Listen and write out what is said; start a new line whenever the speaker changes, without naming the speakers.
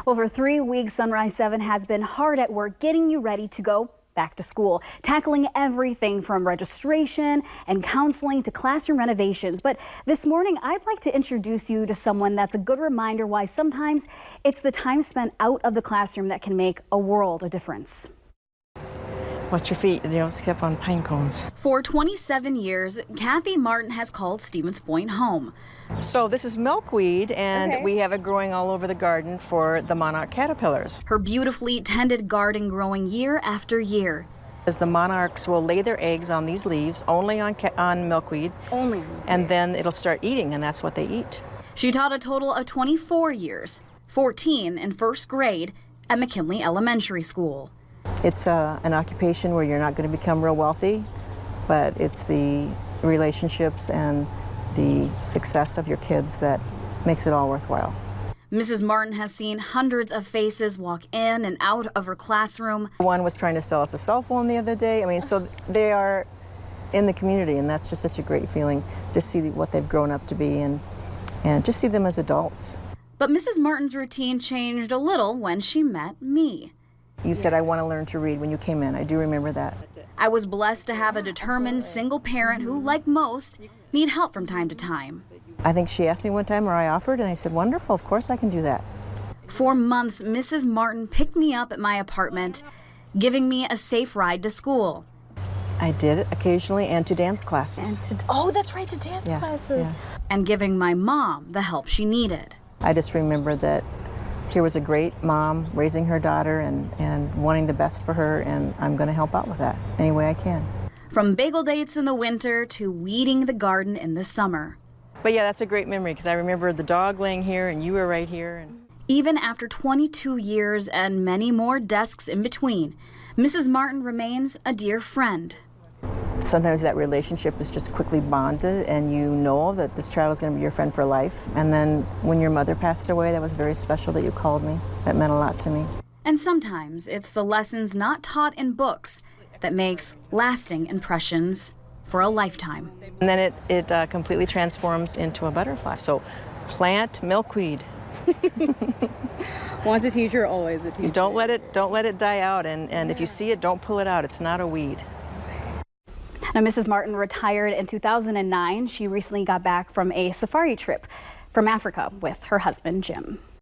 Well, for 3 weeks, Sunrise 7 has been hard at work getting you ready to go back to school, tackling everything from registration and counseling to classroom renovations. But this morning, I'd like to introduce you to someone that's a good reminder why sometimes it's the time spent out of the classroom that can make a world of difference.
Watch your feet, they don't step on pine cones.
For 27 years, Kathy Martin has called Stevens Point home.
So this is milkweed, and we have it growing all over the garden for the monarch caterpillars.
Her beautifully tended garden growing year after year.
As the monarchs will lay their eggs on these leaves, only on milkweed, and then it'll start eating, and that's what they eat.
She taught a total of 24 years, 14 in first grade at McKinley Elementary School.
It's an occupation where you're not going to become real wealthy, but it's the relationships and the success of your kids that makes it all worthwhile.
Mrs. Martin has seen hundreds of faces walk in and out of her classroom.
One was trying to sell us a cell phone the other day. I mean, so they are in the community, and that's just such a great feeling to see what they've grown up to be and just see them as adults.
But Mrs. Martin's routine changed a little when she met me.
You said, "I want to learn to read" when you came in. I do remember that.
I was blessed to have a determined single parent who, like most, need help from time to time.
I think she asked me one time, or I offered, and I said, "Wonderful, of course I can do that."
For months, Mrs. Martin picked me up at my apartment, giving me a safe ride to school.
I did it occasionally, and to dance classes.
Oh, that's right, to dance classes.
Yeah.
And giving my mom the help she needed.
I just remember that here was a great mom raising her daughter and wanting the best for her, and I'm going to help out with that any way I can.
From bagel dates in the winter to weeding the garden in the summer.
But yeah, that's a great memory because I remember the dog laying here and you were right here. And
even after 22 years and many more desks in between, Mrs. Martin remains a dear friend.
Sometimes that relationship is just quickly bonded, and you know that this child is going to be your friend for life. And then when your mother passed away, that was very special that you called me. That meant a lot to me.
And sometimes it's the lessons not taught in books that makes lasting impressions for a lifetime.
And then it completely transforms into a butterfly. So plant milkweed.
Once a teacher, always a teacher.
Don't let it die out, and if you see it, don't pull it out. It's not a weed.
Now, Mrs. Martin retired in 2009. She recently got back from a safari trip from Africa with her husband, Jim.